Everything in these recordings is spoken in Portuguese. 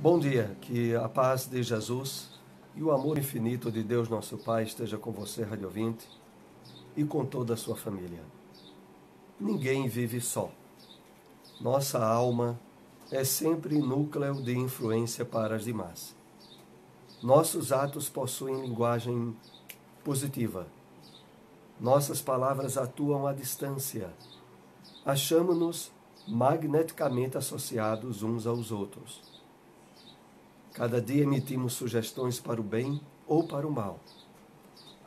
Bom dia, que a paz de Jesus e o amor infinito de Deus nosso Pai esteja com você, rádio ouvinte, e com toda a sua família. Ninguém vive só. Nossa alma é sempre núcleo de influência para as demais. Nossos atos possuem linguagem positiva. Nossas palavras atuam à distância. Achamos-nos magneticamente associados uns aos outros. Cada dia emitimos sugestões para o bem ou para o mal.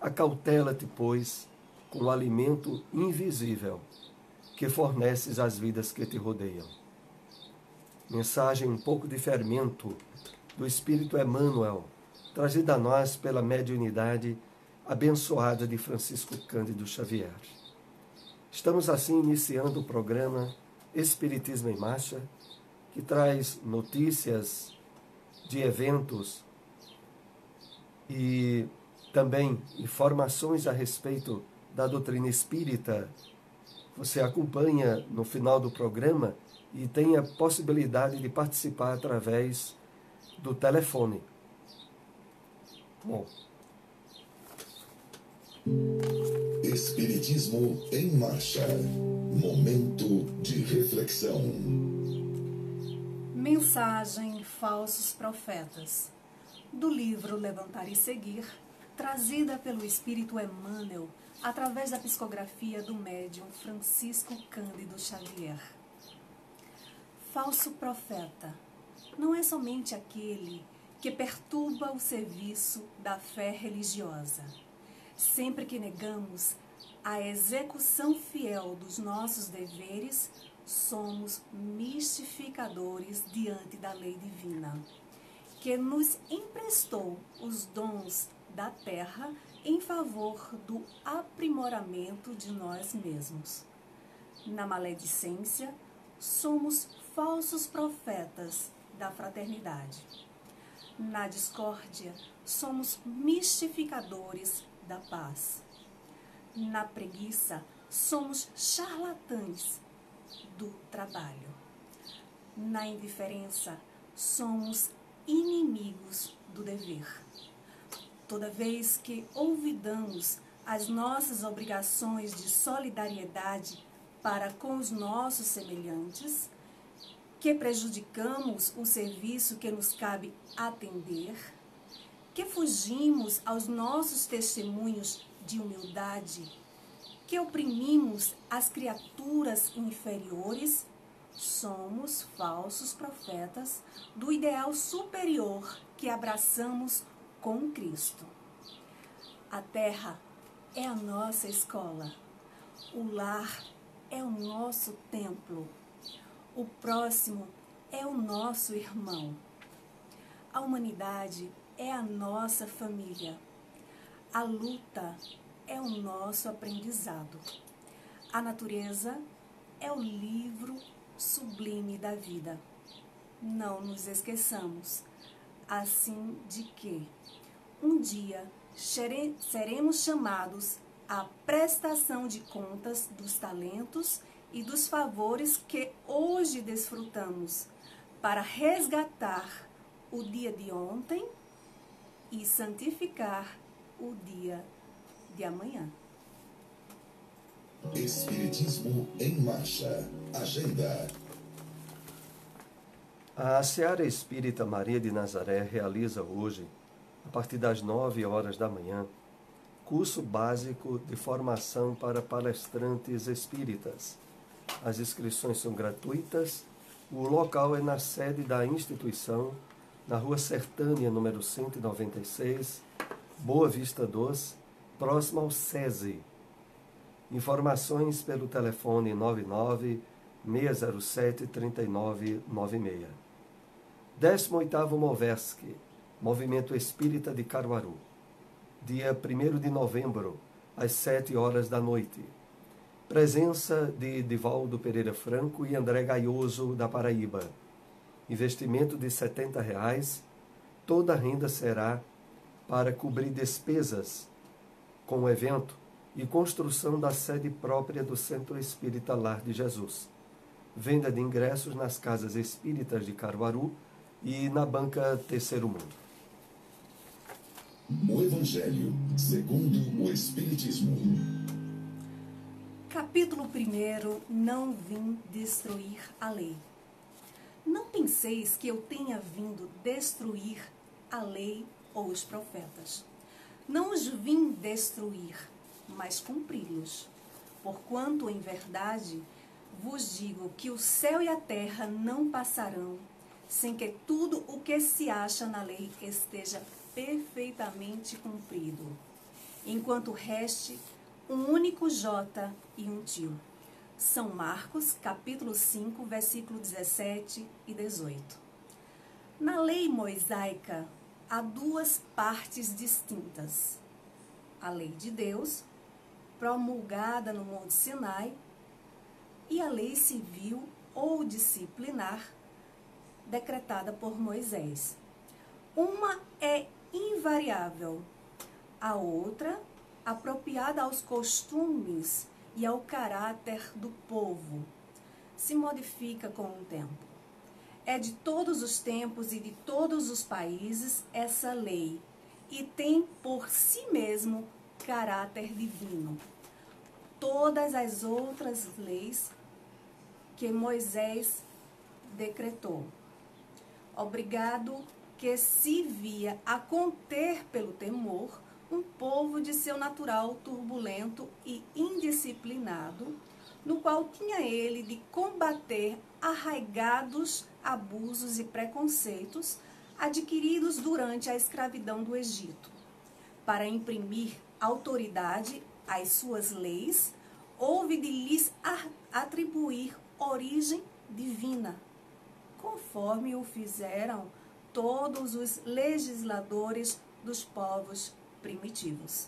Acautela-te, pois, com o alimento invisível que forneces às vidas que te rodeiam. Mensagem um pouco de fermento do Espírito Emmanuel, trazida a nós pela mediunidade abençoada de Francisco Cândido Xavier. Estamos assim iniciando o programa Espiritismo em Marcha, que traz notícias de eventos e também informações a respeito da doutrina espírita. Você acompanha no final do programa e tem a possibilidade de participar através do telefone. Bom. Espiritismo em Marcha. Momento de reflexão. Mensagem Falsos Profetas, do livro Levantar e Seguir, trazida pelo Espírito Emmanuel através da psicografia do médium Francisco Cândido Xavier. Falso profeta não é somente aquele que perturba o serviço da fé religiosa. Sempre que negamos a execução fiel dos nossos deveres, somos mistificadores diante da lei divina, que nos emprestou os dons da terra em favor do aprimoramento de nós mesmos. Na maledicência, somos falsos profetas da fraternidade. Na discórdia, somos mistificadores da paz. Na preguiça, somos charlatães do trabalho. Na indiferença, somos inimigos do dever. Toda vez que olvidamos as nossas obrigações de solidariedade para com os nossos semelhantes, que prejudicamos o serviço que nos cabe atender, que fugimos aos nossos testemunhos de humildade, que oprimimos as criaturas inferiores, somos falsos profetas do ideal superior que abraçamos com Cristo. A terra é a nossa escola, o lar é o nosso templo, o próximo é o nosso irmão, a humanidade é a nossa família, a luta é o nosso aprendizado. A natureza é o livro sublime da vida. Não nos esqueçamos, assim, de que um dia seremos chamados à prestação de contas dos talentos e dos favores que hoje desfrutamos, para resgatar o dia de ontem e santificar o dia de amanhã. Espiritismo em Marcha. Agenda. A Seara Espírita Maria de Nazaré realiza hoje, a partir das 9 horas da manhã, curso básico de formação para palestrantes espíritas. As inscrições são gratuitas. O local é na sede da instituição, na Rua Sertânia, número 196, Boa Vista 2, próximo ao SESI. Informações pelo telefone 99-607-3996. 18º Movesc, Movimento Espírita de Caruaru. Dia 1º de novembro, às 7 horas da noite. Presença de Divaldo Pereira Franco e André Gaioso, da Paraíba. Investimento de R$ 70. Toda a renda será para cobrir despesas com o evento e construção da sede própria do Centro Espírita Lar de Jesus. Venda de ingressos nas casas espíritas de Caruaru e na banca Terceiro Mundo. O Evangelho segundo o Espiritismo. Capítulo 1. Não vim destruir a lei. Não penseis que eu tenha vindo destruir a lei ou os profetas. Não os vim destruir, mas cumpri-los. Porquanto, em verdade, vos digo que o céu e a terra não passarão, sem que tudo o que se acha na lei esteja perfeitamente cumprido. Enquanto reste um único J e um tio. São Marcos, capítulo 5, versículo 17 e 18. Na lei mosaica, há duas partes distintas. A lei de Deus, promulgada no Monte Sinai, e a lei civil ou disciplinar, decretada por Moisés. Uma é invariável, a outra apropriada aos costumes e ao caráter do povo, se modifica com o tempo. É de todos os tempos e de todos os países essa lei, e tem por si mesmo caráter divino. Todas as outras leis que Moisés decretou, obrigado que se via a conter pelo temor um povo de seu natural turbulento e indisciplinado, no qual tinha ele de combater arraigados abusos e preconceitos adquiridos durante a escravidão do Egito, para imprimir autoridade às suas leis, houve de lhes atribuir origem divina, conforme o fizeram todos os legisladores dos povos primitivos.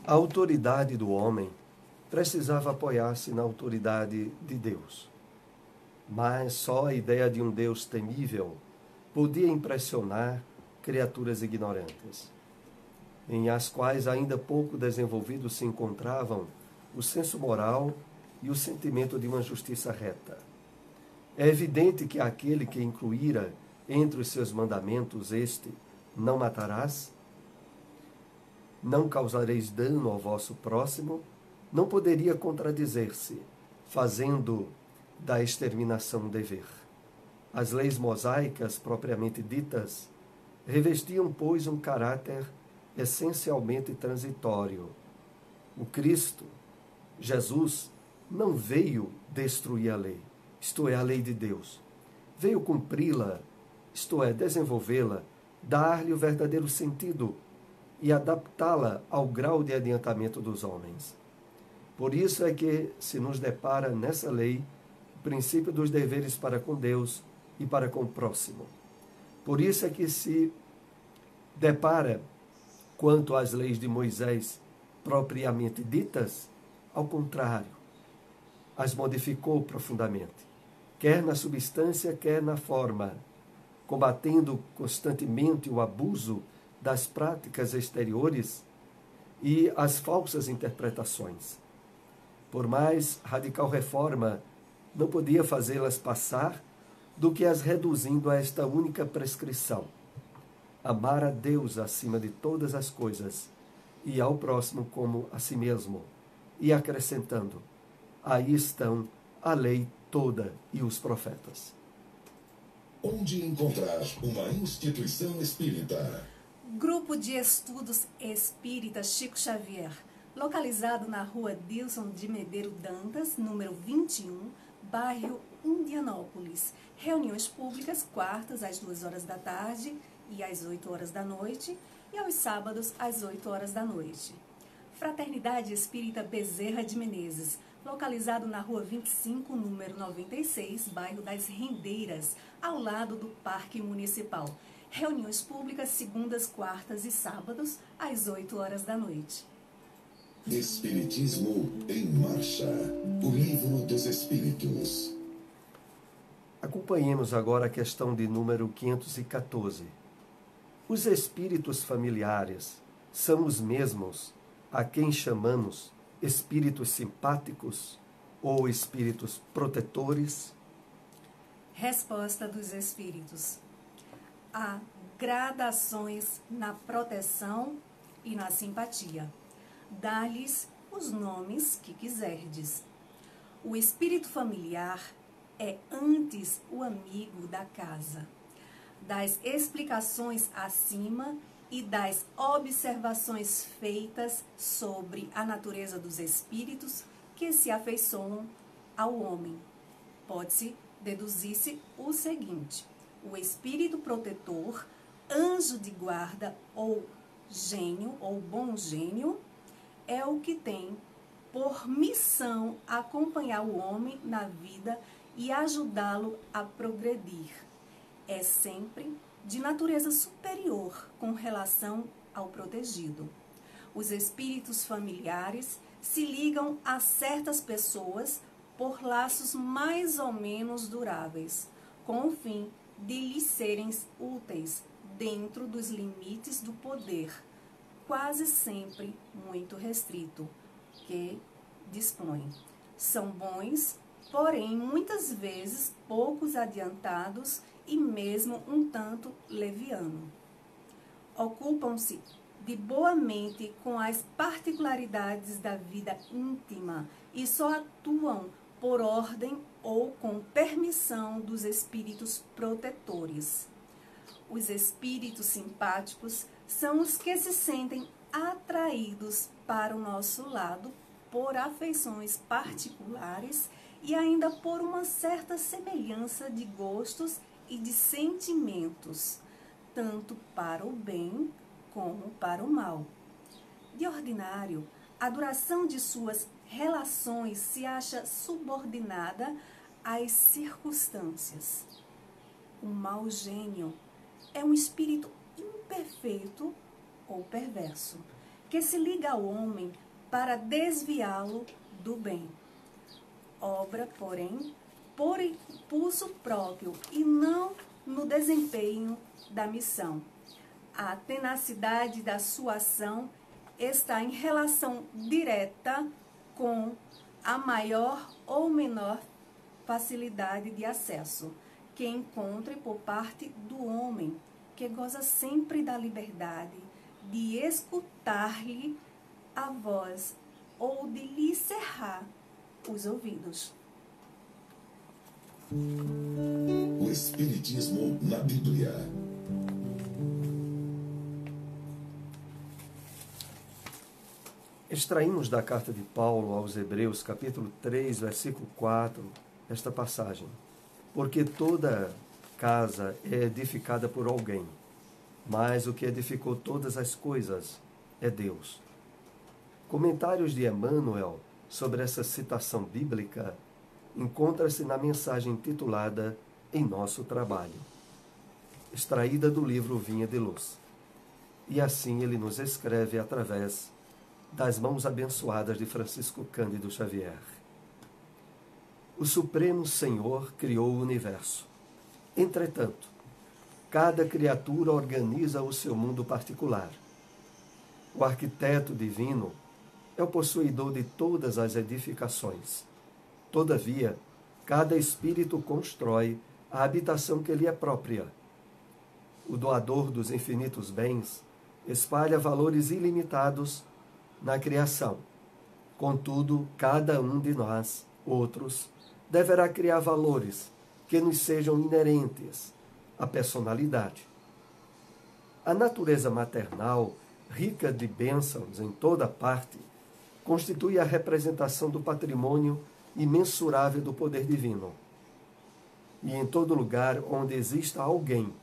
A autoridade do homem precisava apoiar-se na autoridade de Deus. Mas só a ideia de um Deus temível podia impressionar criaturas ignorantes, em as quais ainda pouco desenvolvidos se encontravam o senso moral e o sentimento de uma justiça reta. É evidente que aquele que incluíra entre os seus mandamentos não matarás, não causareis dano ao vosso próximo, não poderia contradizer-se, fazendo da exterminação um dever. As leis mosaicas, propriamente ditas, revestiam, pois, um caráter essencialmente transitório. O Cristo, Jesus, não veio destruir a lei, isto é, a lei de Deus. Veio cumpri-la, isto é, desenvolvê-la, dar-lhe o verdadeiro sentido e adaptá-la ao grau de adiantamento dos homens. Por isso é que se nos depara nessa lei o princípio dos deveres para com Deus e para com o próximo. Por isso é que se depara, quanto às leis de Moisés propriamente ditas, ao contrário, as modificou profundamente, quer na substância, quer na forma, combatendo constantemente o abuso das práticas exteriores e as falsas interpretações. Por mais radical reforma, não podia fazê-las passar do que as reduzindo a esta única prescrição: amar a Deus acima de todas as coisas e ao próximo como a si mesmo, e acrescentando: aí estão a lei toda e os profetas. Onde encontrar uma instituição espírita? Grupo de Estudos Espíritas Chico Xavier, localizado na rua Dilson de Medeiros Dantas, número 21, bairro Indianópolis. Reuniões públicas, quartas às 2 horas da tarde e às 8 horas da noite, e aos sábados às 8 horas da noite. Fraternidade Espírita Bezerra de Menezes, localizado na rua 25, número 96, bairro das Rendeiras, ao lado do Parque Municipal. Reuniões públicas segundas, quartas e sábados, às 8 horas da noite. Espiritismo em Marcha, o livro dos Espíritos. Acompanhemos agora a questão de número 514. Os espíritos familiares são os mesmos a quem chamamos espíritos simpáticos ou espíritos protetores? Resposta dos espíritos. Há gradações na proteção e na simpatia. Dá-lhes os nomes que quiserdes. O espírito familiar é antes o amigo da casa. Das explicações acima e das observações feitas sobre a natureza dos espíritos que se afeiçoam ao homem, pode-se deduzir-se o seguinte: o espírito protetor, anjo de guarda ou gênio ou bom gênio, é o que tem por missão acompanhar o homem na vida e ajudá-lo a progredir. É sempre de natureza superior com relação ao protegido. Os espíritos familiares se ligam a certas pessoas por laços mais ou menos duráveis, com o fim de lhes serem úteis dentro dos limites do poder, quase sempre muito restrito, que dispõe. São bons, porém muitas vezes poucos adiantados e mesmo um tanto leviano. Ocupam-se de boa mente com as particularidades da vida íntima e só atuam por ordem ou com permissão dos espíritos protetores. Os espíritos simpáticos são os que se sentem atraídos para o nosso lado por afeições particulares e ainda por uma certa semelhança de gostos e de sentimentos, tanto para o bem como para o mal. De ordinário, a duração de suas relações se acha subordinada às circunstâncias. O mau gênio é um espírito imperfeito ou perverso, que se liga ao homem para desviá-lo do bem. Obra, porém, por impulso próprio e não no desempenho da missão. A tenacidade da sua ação está em relação direta com a maior ou menor facilidade de acesso que encontre por parte do homem, que goza sempre da liberdade de escutar-lhe a voz ou de lhe cerrar os ouvidos. O Espiritismo na Bíblia. Extraímos da carta de Paulo aos Hebreus, capítulo 3, versículo 4, esta passagem. Porque toda casa é edificada por alguém, mas o que edificou todas as coisas é Deus. Comentários de Emmanuel sobre essa citação bíblica encontra-se na mensagem intitulada Em Nosso Trabalho, extraída do livro Vinha de Luz. E assim ele nos escreve através das mãos abençoadas de Francisco Cândido Xavier. O Supremo Senhor criou o universo. Entretanto, cada criatura organiza o seu mundo particular. O arquiteto divino é o possuidor de todas as edificações. Todavia, cada espírito constrói a habitação que lhe é própria. O doador dos infinitos bens espalha valores ilimitados na criação. Contudo, cada um de nós, outros, deverá criar valores que nos sejam inerentes à personalidade. A natureza maternal, rica de bênçãos em toda parte, constitui a representação do patrimônio imensurável do poder divino. E em todo lugar onde exista alguém,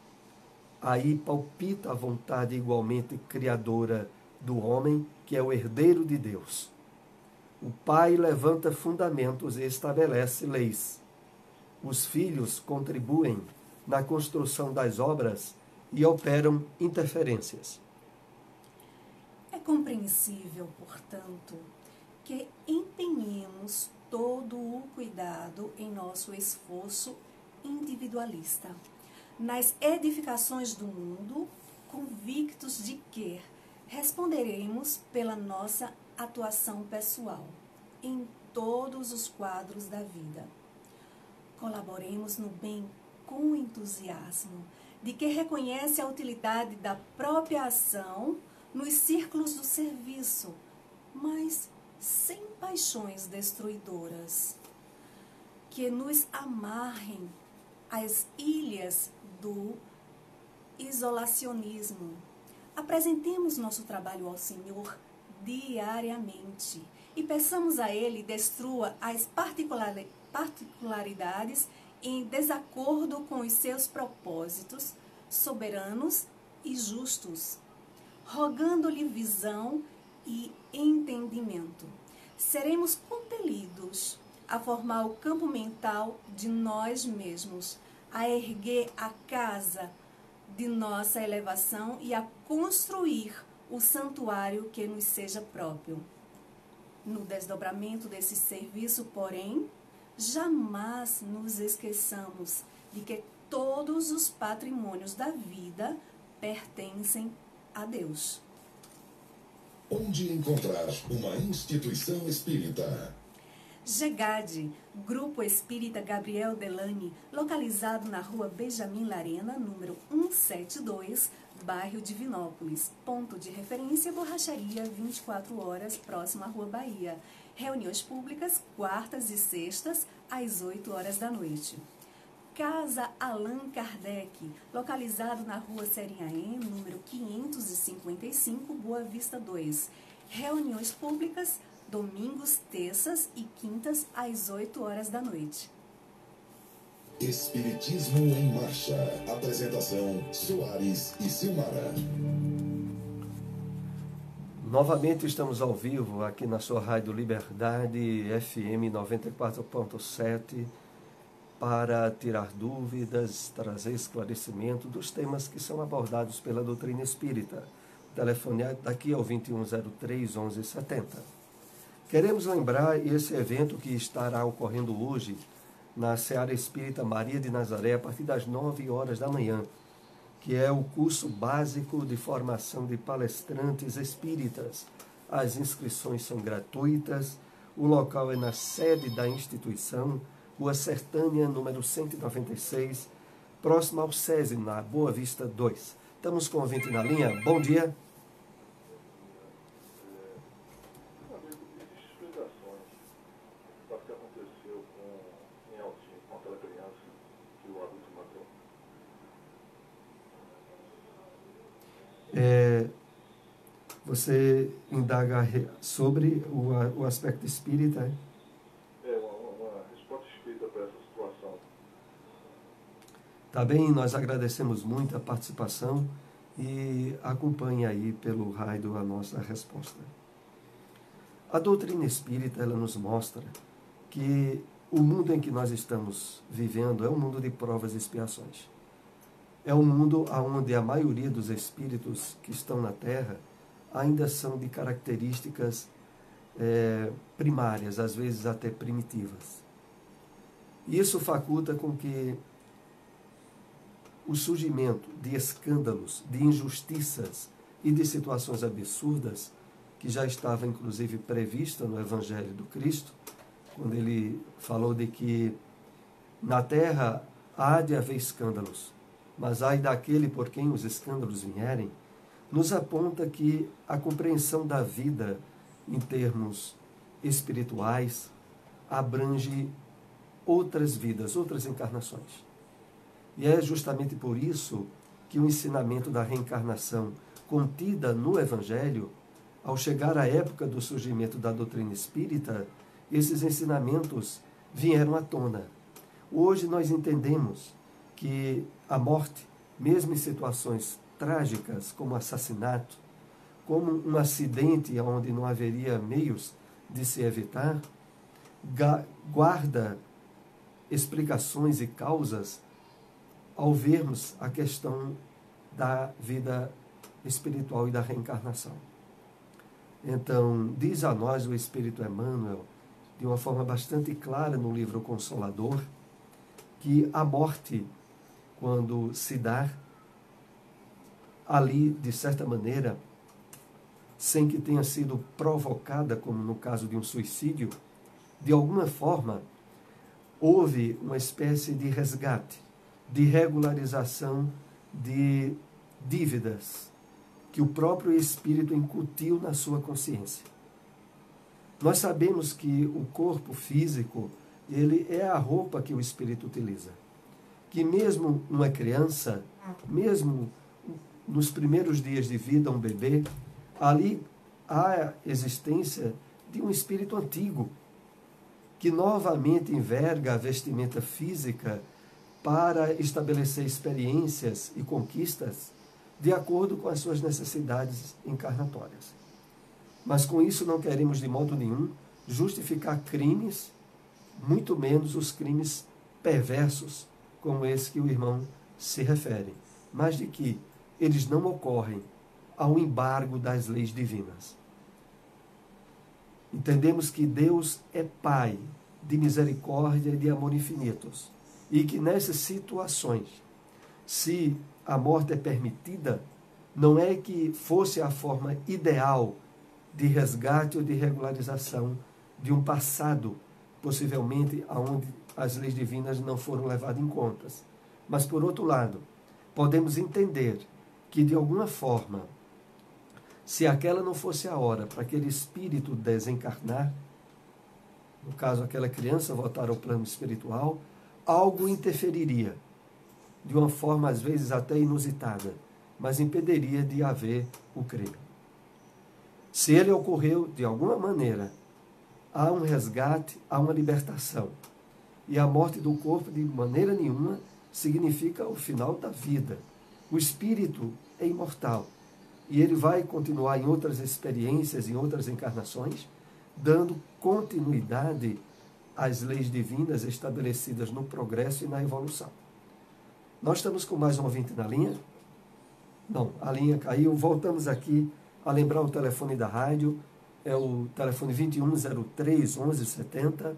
aí palpita a vontade igualmente criadora do homem, que é o herdeiro de Deus. O pai levanta fundamentos e estabelece leis. Os filhos contribuem na construção das obras e operam interferências. É compreensível, portanto, que empenhemos todo o cuidado em nosso esforço individualista, nas edificações do mundo, convictos de que responderemos pela nossa atuação pessoal em todos os quadros da vida. Colaboremos no bem com entusiasmo, de que reconhece a utilidade da própria ação nos círculos do serviço, mas sem paixões destruidoras, que nos amarrem às ilhas do isolacionismo. Apresentemos nosso trabalho ao Senhor diariamente e peçamos a Ele destrua as particularidades em desacordo com os seus propósitos soberanos e justos, rogando-lhe visão e entendimento. Seremos compelidos a formar o campo mental de nós mesmos, a erguer a casa de nossa elevação e a construir o santuário que nos seja próprio. No desdobramento desse serviço, porém, jamais nos esqueçamos de que todos os patrimônios da vida pertencem a Deus. Onde encontrar uma instituição espírita? GEGAD, Grupo Espírita Gabriel Delany, localizado na rua Benjamin Larena, número 172, bairro Divinópolis. Ponto de referência, Borracharia, 24 horas, próximo à Rua Bahia. Reuniões públicas, quartas e sextas, às 8 horas da noite. Casa Allan Kardec, localizado na rua Serinhaém, número 555, Boa Vista 2. Reuniões públicas, domingos, terças e quintas, às 8 horas da noite. Espiritismo em Marcha. Apresentação: Soares e Silmara. Novamente estamos ao vivo aqui na sua Rádio Liberdade, FM 94.7, para tirar dúvidas, trazer esclarecimento dos temas que são abordados pela doutrina espírita. O telefone daqui é o 2103-1170. Queremos lembrar esse evento que estará ocorrendo hoje na Seara Espírita Maria de Nazaré, a partir das 9 horas da manhã, que é o curso básico de formação de palestrantes espíritas. As inscrições são gratuitas, o local é na sede da instituição, Rua Sertânia, número 196, próximo ao SESI, na Boa Vista 2. Estamos com o ouvinte na linha. Bom dia. Você indaga sobre o aspecto espírita? Uma resposta espírita para essa situação. Tá bem, nós agradecemos muito a participação e acompanhe aí pelo rádio a nossa resposta. A doutrina espírita, ela nos mostra que o mundo em que nós estamos vivendo é um mundo de provas e expiações. É um mundo onde a maioria dos espíritos que estão na Terra ainda são de características primárias, às vezes até primitivas. Isso faculta com que o surgimento de escândalos, de injustiças e de situações absurdas, que já estava inclusive prevista no Evangelho do Cristo, quando ele falou de que na terra há de haver escândalos, mas ai daquele por quem os escândalos vierem, nos aponta que a compreensão da vida em termos espirituais abrange outras vidas, outras encarnações. E é justamente por isso que o ensinamento da reencarnação contida no Evangelho, ao chegar à época do surgimento da doutrina espírita, esses ensinamentos vieram à tona. Hoje nós entendemos que a morte, mesmo em situações trágicas, como assassinato, como um acidente onde não haveria meios de se evitar, guarda explicações e causas ao vermos a questão da vida espiritual e da reencarnação. Então, diz a nós o Espírito Emmanuel, de uma forma bastante clara no livro Consolador, que a morte, quando se dá, ali, de certa maneira, sem que tenha sido provocada, como no caso de um suicídio, de alguma forma, houve uma espécie de resgate, de regularização de dívidas que o próprio Espírito incutiu na sua consciência. Nós sabemos que o corpo físico, ele é a roupa que o Espírito utiliza. Que mesmo uma criança, mesmo nos primeiros dias de vida, um bebê, ali há a existência de um espírito antigo, que novamente enverga a vestimenta física para estabelecer experiências e conquistas de acordo com as suas necessidades encarnatórias. Mas com isso não queremos de modo nenhum justificar crimes, muito menos os crimes perversos, como esse que o irmão se refere, mas de que eles não ocorrem ao embargo das leis divinas. Entendemos que Deus é Pai de misericórdia e de amor infinitos, e que nessas situações, se a morte é permitida, não é que fosse a forma ideal de resgate ou de regularização de um passado, possivelmente onde as leis divinas não foram levadas em conta. Mas, por outro lado, podemos entender que, de alguma forma, se aquela não fosse a hora para aquele espírito desencarnar, no caso, aquela criança voltar ao plano espiritual, algo interferiria, de uma forma, às vezes, até inusitada, mas impediria de haver o crime. Se ele ocorreu, de alguma maneira, há um resgate, há uma libertação. E a morte do corpo, de maneira nenhuma, significa o final da vida. O espírito é imortal. E ele vai continuar em outras experiências, em outras encarnações, dando continuidade às leis divinas estabelecidas no progresso e na evolução. Nós estamos com mais um ouvinte na linha? Não, a linha caiu. Voltamos aqui a lembrar o telefone da rádio. É o telefone 2103-1170.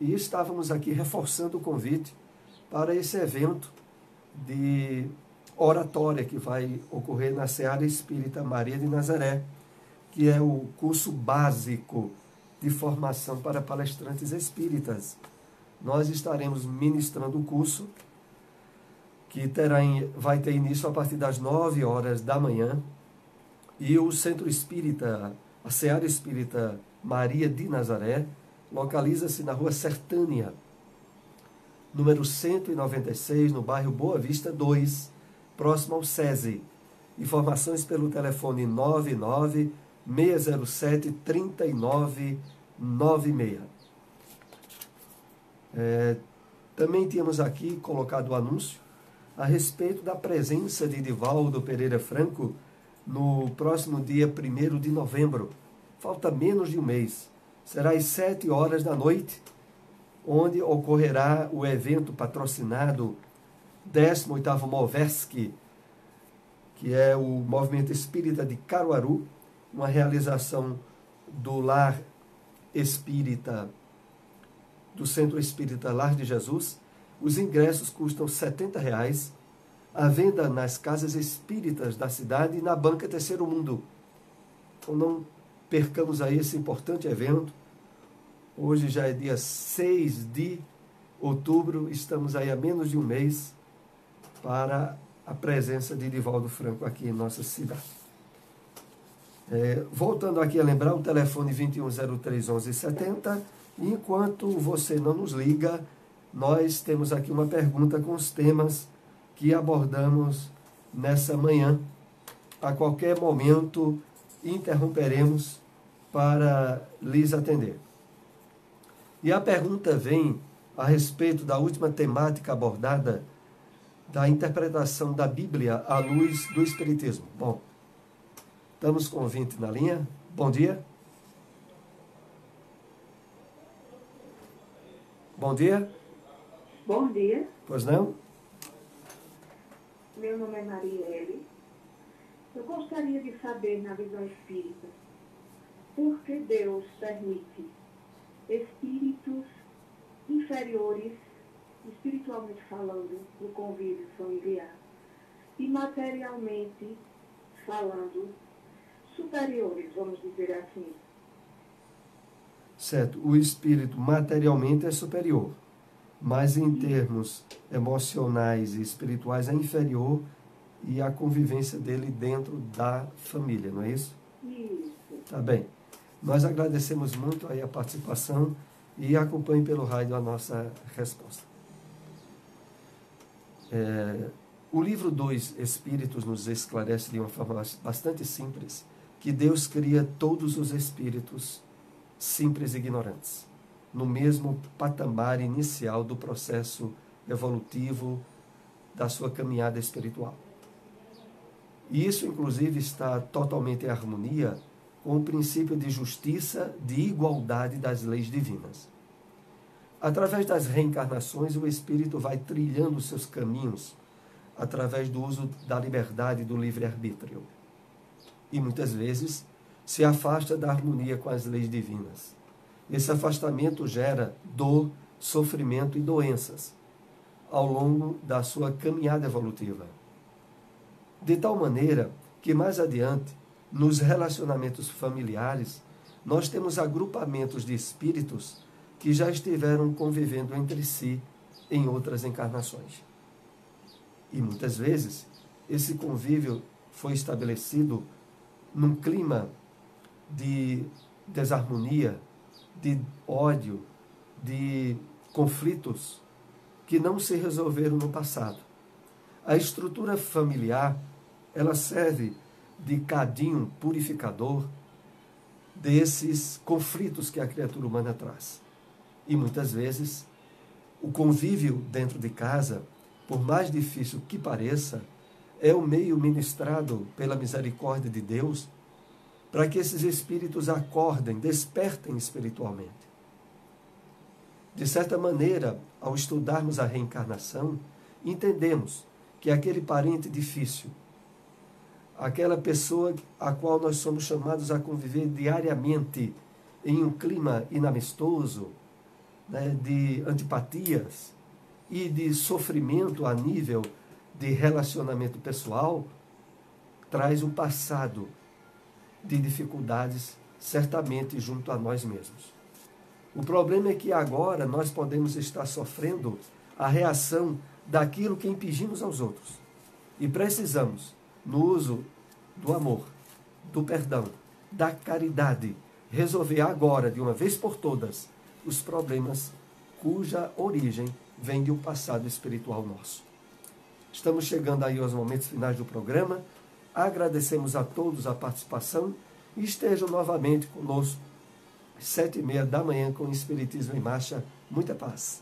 E estávamos aqui reforçando o convite para esse evento de oratória que vai ocorrer na Seara Espírita Maria de Nazaré, que é o curso básico de formação para palestrantes espíritas. Nós estaremos ministrando o curso, que vai ter início a partir das 9 horas da manhã, e o Centro Espírita, a Seara Espírita Maria de Nazaré, localiza-se na Rua Sertânia, número 196, no bairro Boa Vista 2, próximo ao SESI. Informações pelo telefone 99-607-3996. Também tínhamos aqui colocado o anúncio a respeito da presença de Divaldo Pereira Franco no próximo dia 1º de novembro. Falta menos de um mês. Será às 7 horas da noite, onde ocorrerá o evento patrocinado 18º Movesc, que é o Movimento Espírita de Caruaru, uma realização do Lar Espírita, do Centro Espírita Lar de Jesus. Os ingressos custam R$ 70, à venda nas casas espíritas da cidade e na Banca Terceiro Mundo. Então não percamos aí esse importante evento. Hoje já é dia 6 de outubro, estamos aí a menos de um mês para a presença de Divaldo Franco aqui em nossa cidade. Voltando aqui a lembrar, o telefone 2103-1170. Enquanto você não nos liga, nós temos aqui uma pergunta com os temas que abordamos nessa manhã. A qualquer momento interromperemos para lhes atender. E a pergunta vem a respeito da última temática abordada, da interpretação da Bíblia à luz do Espiritismo. Bom, estamos com o ouvinte na linha. Bom dia. Bom dia. Bom dia. Pois não? Meu nome é Marielle. Eu gostaria de saber, na visão espírita, por que Deus permite espíritos inferiores, espiritualmente falando, no convívio são enviados, e materialmente falando, superiores, vamos dizer assim. Certo. O espírito materialmente é superior, mas em termos emocionais e espirituais é inferior, e a convivência dele dentro da família, não é isso? Isso. Tá bem. Nós agradecemos muito aí a participação e acompanhe pelo rádio a nossa resposta. O livro 2, Espíritos, nos esclarece de uma forma bastante simples que Deus cria todos os espíritos simples e ignorantes, no mesmo patamar inicial do processo evolutivo da sua caminhada espiritual. E isso, inclusive, está totalmente em harmonia com o princípio de justiça, de igualdade das leis divinas. Através das reencarnações, o espírito vai trilhando os seus caminhos através do uso da liberdade e do livre-arbítrio. E muitas vezes se afasta da harmonia com as leis divinas. Esse afastamento gera dor, sofrimento e doenças ao longo da sua caminhada evolutiva. De tal maneira que mais adiante, nos relacionamentos familiares, nós temos agrupamentos de espíritos que já estiveram convivendo entre si em outras encarnações. E muitas vezes, esse convívio foi estabelecido num clima de desarmonia, de ódio, de conflitos que não se resolveram no passado. A estrutura familiar, ela serve de cadinho purificador desses conflitos que a criatura humana traz. E muitas vezes, o convívio dentro de casa, por mais difícil que pareça, é o meio ministrado pela misericórdia de Deus para que esses espíritos acordem, despertem espiritualmente. De certa maneira, ao estudarmos a reencarnação, entendemos que aquele parente difícil, aquela pessoa a qual nós somos chamados a conviver diariamente em um clima inamistoso, né, de antipatias e de sofrimento a nível de relacionamento pessoal, traz um passado de dificuldades, certamente junto a nós mesmos. O problema é que agora nós podemos estar sofrendo a reação daquilo que impingimos aos outros. E precisamos, no uso do amor, do perdão, da caridade, resolver agora, de uma vez por todas, os problemas cuja origem vem de um passado espiritual nosso. Estamos chegando aí aos momentos finais do programa. Agradecemos a todos a participação e estejam novamente conosco às 7h30 da manhã com o Espiritismo em Marcha. Muita paz.